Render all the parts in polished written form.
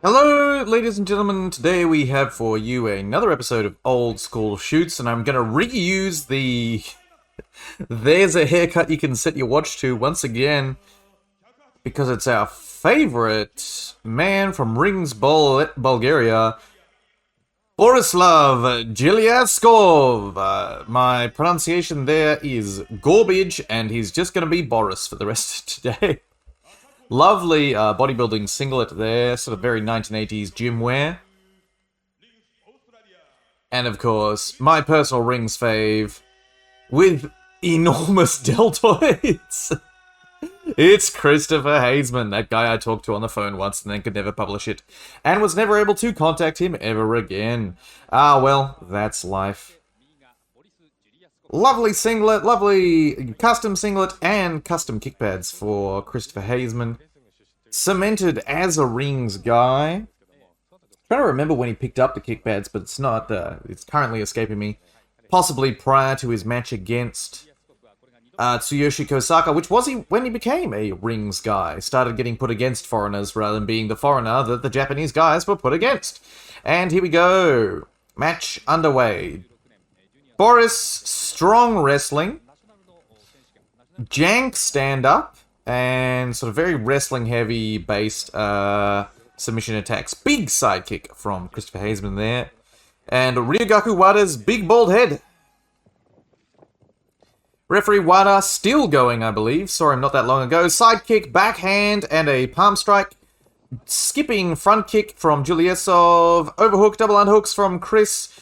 Hello, ladies and gentlemen. Today we have for you another episode of Old School Shoots, and I'm going to reuse the There's a Haircut You Can Set Your Watch To once again, because it's our favorite man from Rings, Bulgaria, Borislav Jeliazkov. My pronunciation there is garbage, and he's just going to be Boris for the rest of today. Lovely bodybuilding singlet there, sort of very 1980s gym wear. And of course, my personal rings fave, with enormous deltoids. It's Christopher Haseman, that guy I talked to on the phone once and then could never publish it, and was never able to contact him ever again. Ah, well, that's life. Lovely singlet, lovely custom singlet, and custom kick pads for Christopher Haseman. Cemented as a rings guy. Trying to remember when he picked up the kick pads, but it's not, it's currently escaping me. Possibly prior to his match against Tsuyoshi Kosaka, which was when he became a rings guy. Started getting put against foreigners rather than being the foreigner that the Japanese guys were put against. And here we go. Match underway. Boris, strong wrestling, jank stand-up, and sort of very wrestling-heavy based submission attacks. Big sidekick from Christopher Haseman there. And Ryugaku Wada's big bald head. Referee Wada still going, I believe. Saw him not that long ago. Sidekick, backhand, and a palm strike. Skipping front kick from Jeliazkov. Overhook, double underhooks from Chris.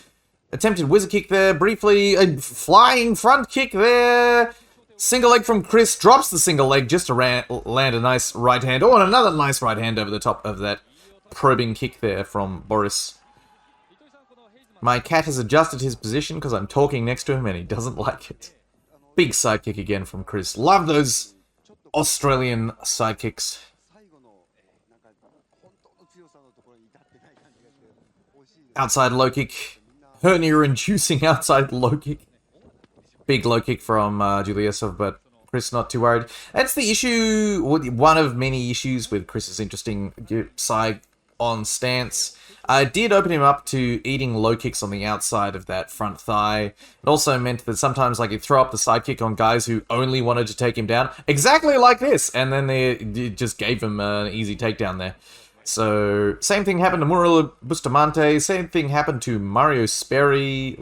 Attempted wizard kick there, briefly. A flying front kick there. Single leg from Chris. Drops the single leg just to land a nice right hand. Oh, and another nice right hand over the top of that probing kick there from Boris. My cat has adjusted his position because I'm talking next to him and he doesn't like it. Big sidekick again from Chris. Love those Australian sidekicks. Outside low kick. Hernia-inducing outside low kick. Big low kick from Jeliazkov, but Chris not too worried. That's the issue, one of many issues with Chris's interesting side-on stance. I did open him up to eating low kicks on the outside of that front thigh. It also meant that sometimes he'd throw up the side kick on guys who only wanted to take him down, exactly like this, and then they just gave him an easy takedown there. So, same thing happened to Murilo Bustamante, same thing happened to Mario Sperry,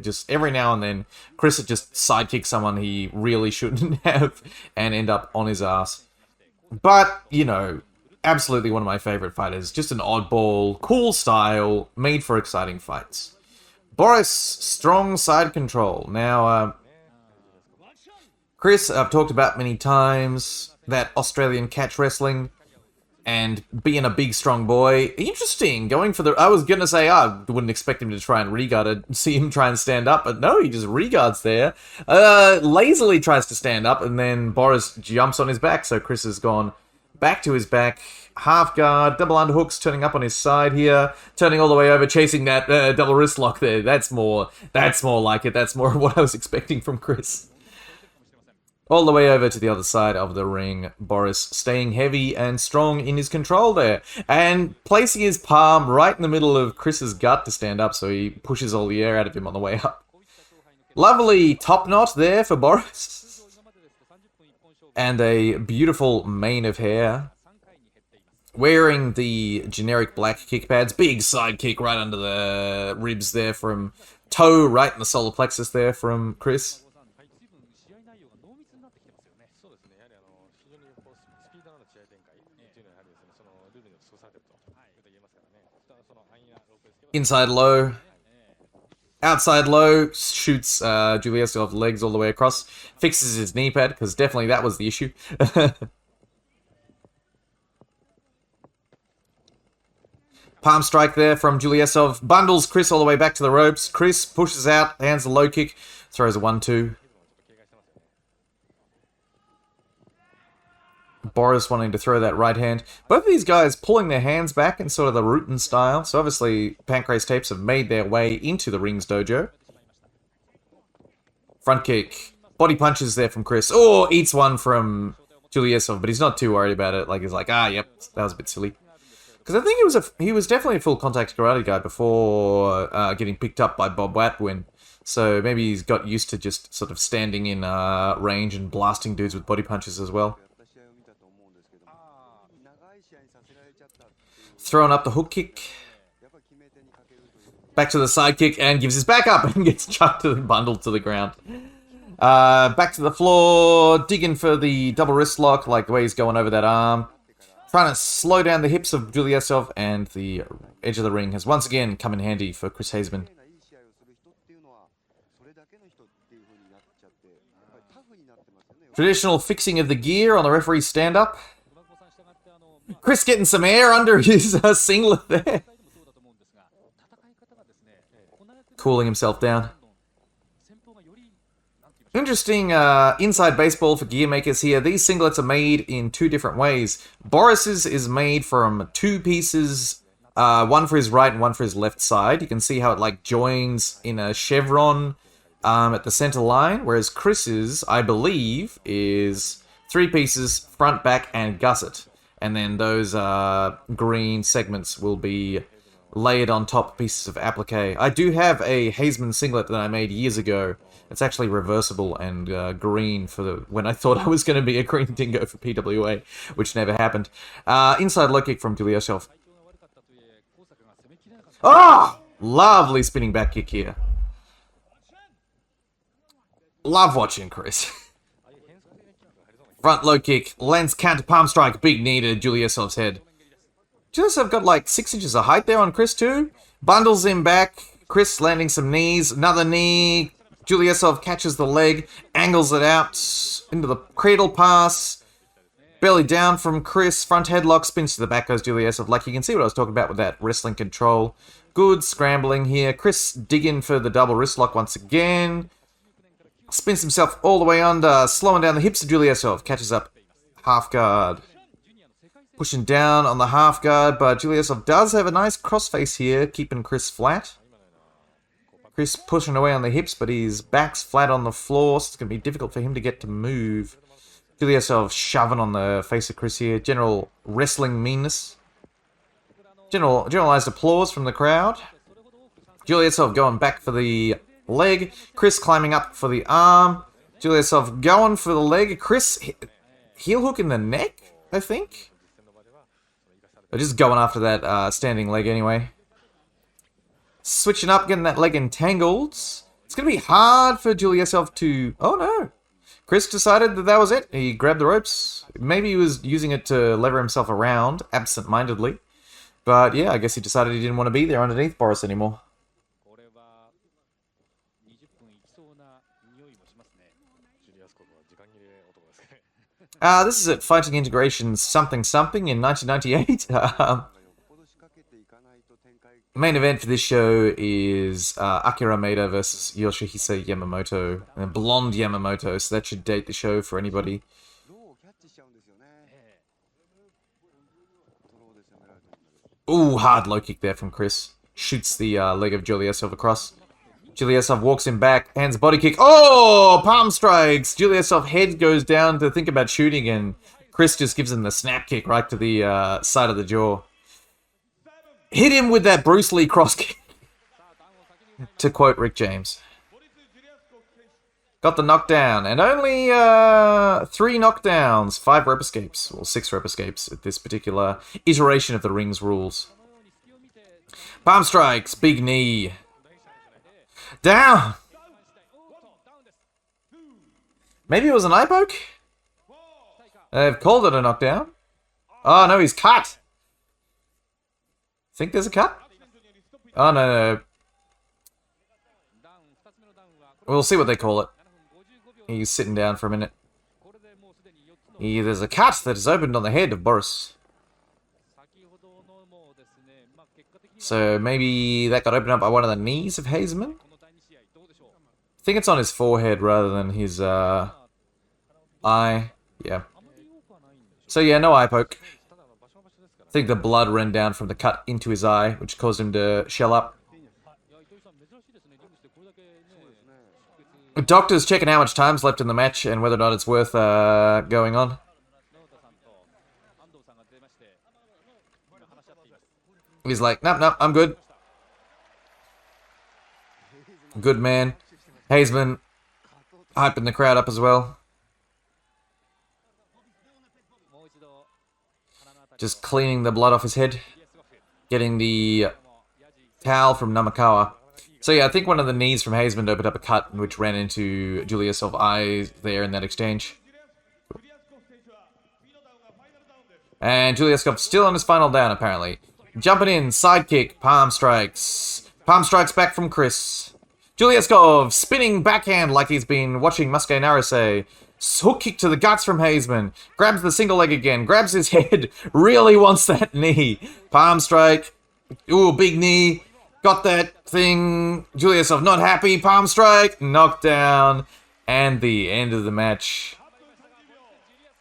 just every now and then, Chris would just sidekick someone he really shouldn't have, and end up on his ass. But, you know, absolutely one of my favorite fighters, just an oddball, cool style, made for exciting fights. Boris, strong side control. Now, Chris, I've talked about many times, that Australian catch wrestling, and being a big, strong boy. Interesting, going for the... I was going to say, I wouldn't expect him to try and re-guard it, see him try and stand up, but no, he just re-guards there. Lazily tries to stand up, and then Boris jumps on his back, so Chris has gone back to his back, half guard, double underhooks, turning up on his side here, turning all the way over, chasing that double wrist lock there. That's more like it. That's more what I was expecting from Chris. All the way over to the other side of the ring, Boris staying heavy and strong in his control there, and placing his palm right in the middle of Chris's gut to stand up, so he pushes all the air out of him on the way up. Lovely top knot there for Boris. And a beautiful mane of hair. Wearing the generic black kick pads. Big side kick right under the ribs there from toe, right in the solar plexus there from Chris. Inside low. Outside low. Shoots Jeliazkov's legs all the way across. Fixes his knee pad, because definitely that was the issue. Palm strike there from Jeliazkov. Bundles Chris all the way back to the ropes. Chris pushes out, hands the low kick. Throws a 1-2. Boris wanting to throw that right hand. Both of these guys pulling their hands back in sort of the Rutan style. So obviously, Pancrase tapes have made their way into the Rings dojo. Front kick. Body punches there from Chris. Oh, eats one from Jeliazkov, but he's not too worried about it. He's like, yep, that was a bit silly. Because I think he was definitely a full contact karate guy before getting picked up by Bob Watwin. So maybe he's got used to just sort of standing in range and blasting dudes with body punches as well. Throwing up the hook kick. Back to the side kick and gives his back up and gets chucked and bundled to the ground. Back to the floor, digging for the double wrist lock, like the way he's going over that arm. Trying to slow down the hips of Jeliazkov, and the edge of the ring has once again come in handy for Chris Haseman. Traditional fixing of the gear on the referee's stand-up. Chris getting some air under his singlet there. Cooling himself down. Interesting inside baseball for gear makers here. These singlets are made in two different ways. Boris's is made from two pieces, one for his right and one for his left side. You can see how it like joins in a chevron at the center line, whereas Chris's, I believe, is three pieces, front, back, and gusset. And then those green segments will be layered on top pieces of applique. I do have a Haseman singlet that I made years ago. It's actually reversible and green for when I thought I was going to be a green dingo for PWA, which never happened. Inside low kick from Jeliazkov. Oh! Lovely spinning back kick here. Love watching Chris. Front low kick, lands counter palm strike, big knee to Jeliazkov's head. Jeliazkov got like 6 inches of height there on Chris too. Bundles him back. Chris landing some knees, another knee. Jeliazkov catches the leg, angles it out into the cradle pass. Belly down from Chris, front headlock, spins to the back goes Jeliazkov. Like you can see what I was talking about with that wrestling control. Good scrambling here. Chris digging for the double wrist lock once again. Spins himself all the way under, slowing down the hips of Jeliazkov. Catches up half guard. Pushing down on the half guard, but Jeliazkov does have a nice crossface here, keeping Chris flat. Chris pushing away on the hips, but his back's flat on the floor, so it's going to be difficult for him to get to move. Jeliazkov shoving on the face of Chris here. General wrestling meanness. Generalized applause from the crowd. Jeliazkov going back for the leg. Chris climbing up for the arm. Jeliazkov going for the leg. Chris heel hook in the neck, I think. They're just going after that standing leg anyway. Switching up, getting that leg entangled. It's going to be hard for Jeliazkov to... Oh no! Chris decided that that was it. He grabbed the ropes. Maybe he was using it to lever himself around, absent-mindedly. But yeah, I guess he decided he didn't want to be there underneath Boris anymore. This is at Fighting Integration something in 1998. Main event for this show is Akira Maeda versus Yoshihisa Yamamoto. Blonde Yamamoto, so that should date the show for anybody. Ooh, hard low kick there from Chris. Shoots the leg of Jeliazkov across. Jeliazkov walks him back, hands body kick. Oh, palm strikes. Jeliazkov head goes down to think about shooting, and Chris just gives him the snap kick right to the side of the jaw. Hit him with that Bruce Lee cross kick, to quote Rick James. Got the knockdown, and only 3 knockdowns, 5 rep escapes, or 6 rep escapes at this particular iteration of the Rings rules. Palm strikes, big knee. Down! Maybe it was an eye poke? They've called it a knockdown. Oh no, he's cut! Think there's a cut? Oh no. We'll see what they call it. He's sitting down for a minute. There's a cut that has opened on the head of Boris. So maybe that got opened up by one of the knees of Haseman? I think it's on his forehead rather than his eye. Yeah. So yeah, no eye poke. I think the blood ran down from the cut into his eye, which caused him to shell up. The doctor's checking how much time's left in the match and whether or not it's worth going on. He's like, nope, I'm good. Good man. Haseman hyping the crowd up as well. Just cleaning the blood off his head. Getting the towel from Namakawa. So yeah, I think one of the knees from Haseman opened up a cut which ran into Jeliazkov's eye there in that exchange. And Jeliazkov still on his final down, apparently. Jumping in, sidekick, palm strikes. Palm strikes back from Chris. Jeliazkov spinning backhand like he's been watching Masuke Naruse. Hook kick to the guts from Haseman. Grabs the single leg again. Grabs his head. Really wants that knee. Palm strike. Ooh, big knee. Got that thing. Jeliazkov not happy. Palm strike. Knockdown. And the end of the match.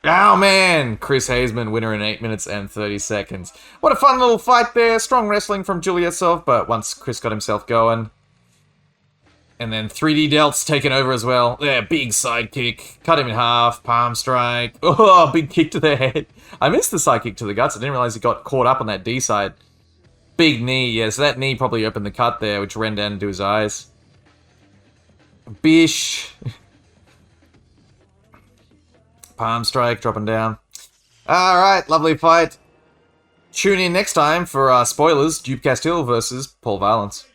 Oh man! Chris Haseman, winner in 8 minutes and 30 seconds. What a fun little fight there. Strong wrestling from Jeliazkov, but once Chris got himself going. And then 3D delts taken over as well. Yeah, big side kick. Cut him in half. Palm strike. Oh, big kick to the head. I missed the side kick to the guts. I didn't realize he got caught up on that D side. Big knee. Yeah, so that knee probably opened the cut there, which ran down into his eyes. Bish. Palm strike, dropping down. Alright, lovely fight. Tune in next time for spoilers, Duke Castile versus Paul Valence.